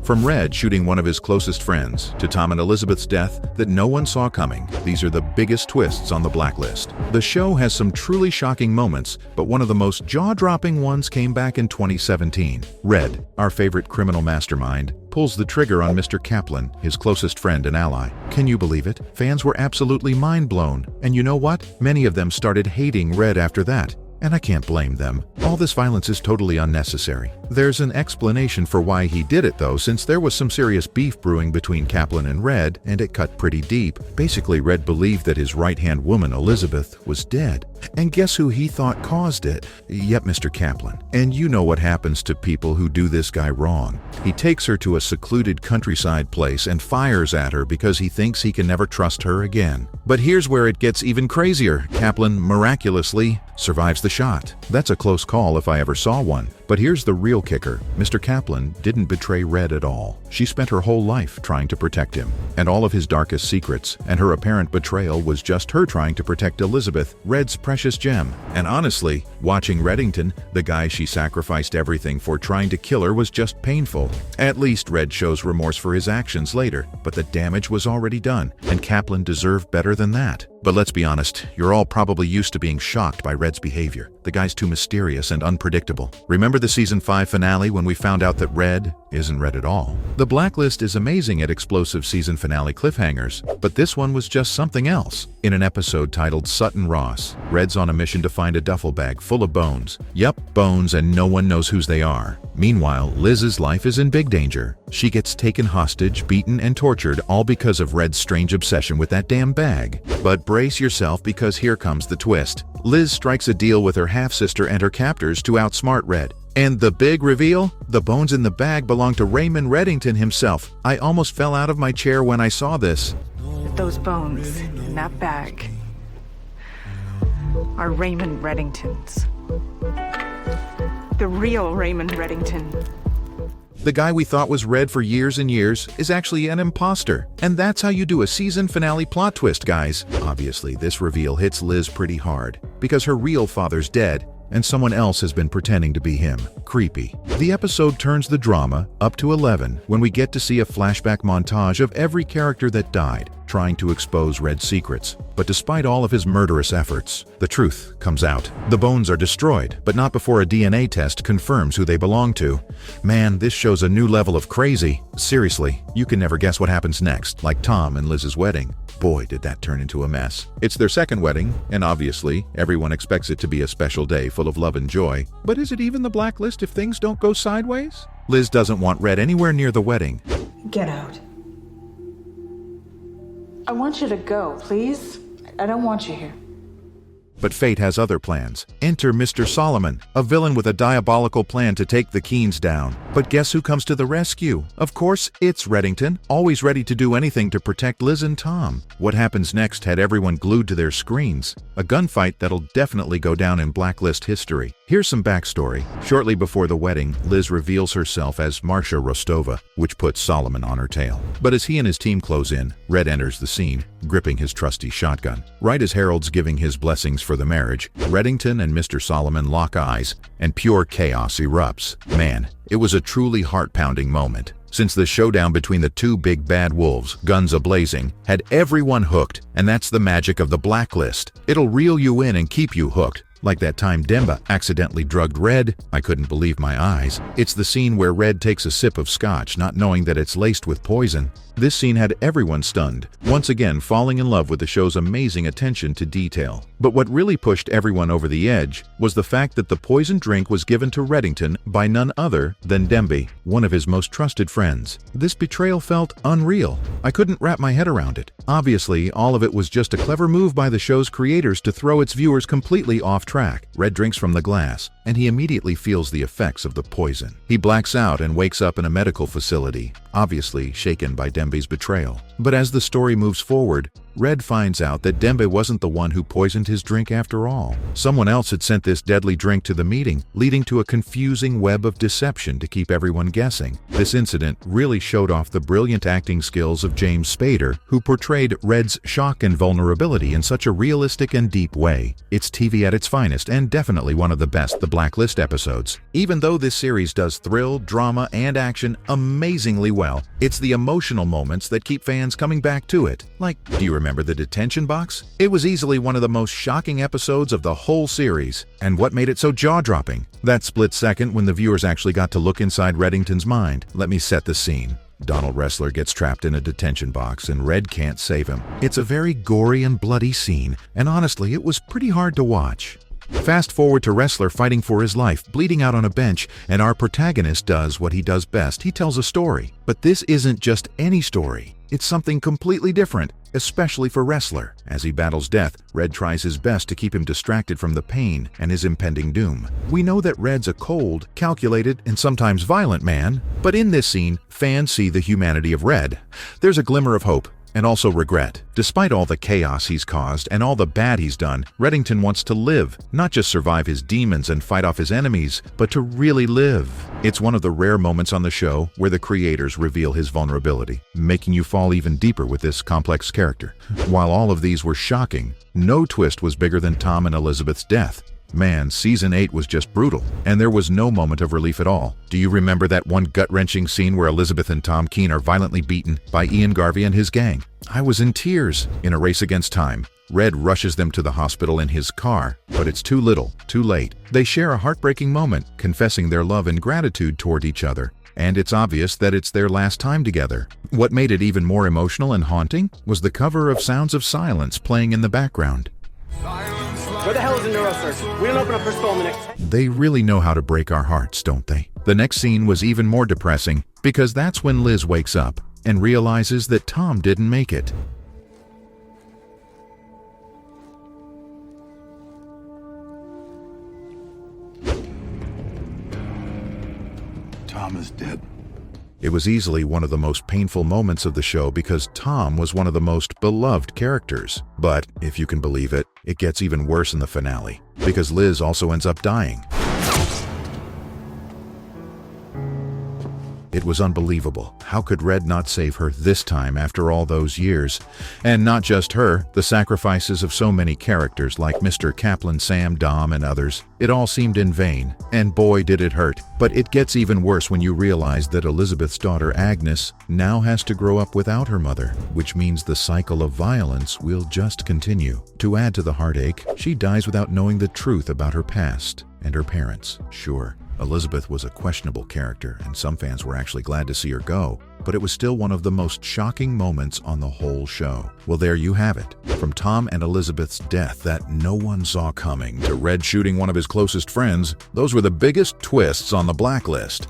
From Red shooting one of his closest friends, to Tom and Elizabeth's death that no one saw coming, these are the biggest twists on the Blacklist. The show has some truly shocking moments, but one of the most jaw-dropping ones came back in 2017. Red, our favorite criminal mastermind, pulls the trigger on Mr. Kaplan, his closest friend and ally. Can you believe it? Fans were absolutely mind-blown. And you know what? Many of them started hating Red after that. And I can't blame them. All this violence is totally unnecessary. There's an explanation for why he did it though, since there was some serious beef brewing between Kaplan and Red, and it cut pretty deep. Basically, Red believed that his right-hand woman, Elizabeth, was dead. And guess who he thought caused it? Yep, Mr. Kaplan. And you know what happens to people who do this guy wrong. He takes her to a secluded countryside place and fires at her because he thinks he can never trust her again. But here's where it gets even crazier. Kaplan miraculously survives the shot. That's a close call if I ever saw one. But here's the real kicker. Mr. Kaplan didn't betray Red at all. She spent her whole life trying to protect him, and all of his darkest secrets, and her apparent betrayal was just her trying to protect Elizabeth, Red's precious gem. And honestly, watching Reddington, the guy she sacrificed everything for trying to kill her, was just painful. At least Red shows remorse for his actions later, but the damage was already done, and Kaplan deserved better than that. But let's be honest, you're all probably used to being shocked by Red's behavior. The guy's too mysterious and unpredictable. Remember the season 5 finale when we found out that Red isn't Red at all? The Blacklist is amazing at explosive season finale cliffhangers, but this one was just something else. In an episode titled Sutton Ross, Red's on a mission to find a duffel bag full of bones. Yep, bones, and no one knows whose they are. Meanwhile, Liz's life is in big danger. She gets taken hostage, beaten, and tortured, all because of Red's strange obsession with that damn bag. But brace yourself, because here comes the twist. Liz strikes a deal with her half-sister and her captors to outsmart Red. And the big reveal? The bones in the bag belong to Raymond Reddington himself. I almost fell out of my chair when I saw this. Those bones in that bag are Raymond Reddington's. The real Raymond Reddington. The guy we thought was Red for years and years is actually an imposter. And that's how you do a season finale plot twist, guys. Obviously, this reveal hits Liz pretty hard, because her real father's dead, and someone else has been pretending to be him. Creepy. The episode turns the drama up to 11 when we get to see a flashback montage of every character that died, trying to expose Red's secrets. But despite all of his murderous efforts, the truth comes out. The bones are destroyed, but not before a DNA test confirms who they belong to. Man, this shows a new level of crazy. Seriously, you can never guess what happens next, like Tom and Liz's wedding. Boy, did that turn into a mess. It's their second wedding, and obviously, everyone expects it to be a special day full of love and joy. But is it even the Blacklist if things don't go sideways? Liz doesn't want Red anywhere near the wedding. Get out. I want you to go, please. I don't want you here. But fate has other plans. Enter Mr. Solomon, a villain with a diabolical plan to take the Keens down. But guess who comes to the rescue? Of course, it's Reddington, always ready to do anything to protect Liz and Tom. What happens next had everyone glued to their screens. A gunfight that'll definitely go down in Blacklist history. Here's some backstory. Shortly before the wedding, Liz reveals herself as Marcia Rostova, which puts Solomon on her tail. But as he and his team close in, Red enters the scene, gripping his trusty shotgun. Right as Harold's giving his blessings for the marriage, Reddington and Mr. Solomon lock eyes, and pure chaos erupts. Man, it was a truly heart-pounding moment. Since the showdown between the two big bad wolves, guns a-blazing, had everyone hooked, and that's the magic of the Blacklist. It'll reel you in and keep you hooked. Like that time Demba accidentally drugged Red. I couldn't believe my eyes. It's the scene where Red takes a sip of scotch, not knowing that it's laced with poison. This scene had everyone stunned, once again falling in love with the show's amazing attention to detail. But what really pushed everyone over the edge was the fact that the poison drink was given to Reddington by none other than Demby, one of his most trusted friends. This betrayal felt unreal. I couldn't wrap my head around it. Obviously, all of it was just a clever move by the show's creators to throw its viewers completely off track. Red drinks from the glass, and he immediately feels the effects of the poison. He blacks out and wakes up in a medical facility, obviously shaken by Dembe's betrayal. But as the story moves forward, Red finds out that Dembe wasn't the one who poisoned his drink after all. Someone else had sent this deadly drink to the meeting, leading to a confusing web of deception to keep everyone guessing. This incident really showed off the brilliant acting skills of James Spader, who portrayed Red's shock and vulnerability in such a realistic and deep way. It's TV at its finest, and definitely one of the best The Blacklist episodes. Even though this series does thrill, drama, and action amazingly well, it's the emotional moments that keep fans coming back to it. Like, do you remember the detention box? It was easily one of the most shocking episodes of the whole series. And what made it so jaw-dropping? That split second when the viewers actually got to look inside Reddington's mind. Let me set the scene. Donald Ressler gets trapped in a detention box and Red can't save him. It's a very gory and bloody scene, and honestly, it was pretty hard to watch. Fast forward to Ressler fighting for his life, bleeding out on a bench, and our protagonist does what he does best. He tells a story. But this isn't just any story. It's something completely different, especially for Ressler. As he battles death, Red tries his best to keep him distracted from the pain and his impending doom. We know that Red's a cold, calculated, and sometimes violent man, but in this scene, fans see the humanity of Red. There's a glimmer of hope, and also regret. Despite all the chaos he's caused and all the bad he's done, Reddington wants to live, not just survive his demons and fight off his enemies, but to really live. It's one of the rare moments on the show where the creators reveal his vulnerability, making you fall even deeper with this complex character. While all of these were shocking, no twist was bigger than Tom and Elizabeth's death. Man, Season 8 was just brutal, and there was no moment of relief at all. Do you remember that one gut-wrenching scene where Elizabeth and Tom Keen are violently beaten by Ian Garvey and his gang? I was in tears. In a race against time, Red rushes them to the hospital in his car, but it's too little, too late. They share a heartbreaking moment, confessing their love and gratitude toward each other. And it's obvious that it's their last time together. What made it even more emotional and haunting was the cover of Sounds of Silence playing in the background. Where the hell is the neurosurgeon? We don't open up her skull in the next... They really know how to break our hearts, don't they? The next scene was even more depressing because that's when Liz wakes up and realizes that Tom didn't make it. Tom is dead. It was easily one of the most painful moments of the show because Tom was one of the most beloved characters. But, if you can believe it, it gets even worse in the finale, because Liz also ends up dying. It was unbelievable. How could Red not save her this time after all those years? And not just her, the sacrifices of so many characters like Mr. Kaplan, Sam, Dom, and others. It all seemed in vain, and boy did it hurt. But it gets even worse when you realize that Elizabeth's daughter Agnes now has to grow up without her mother, which means the cycle of violence will just continue. To add to the heartache, she dies without knowing the truth about her past and her parents. Sure, Elizabeth was a questionable character, and some fans were actually glad to see her go, but it was still one of the most shocking moments on the whole show. Well, there you have it. From Tom and Elizabeth's death that no one saw coming to Red shooting one of his closest friends, those were the biggest twists on The Blacklist.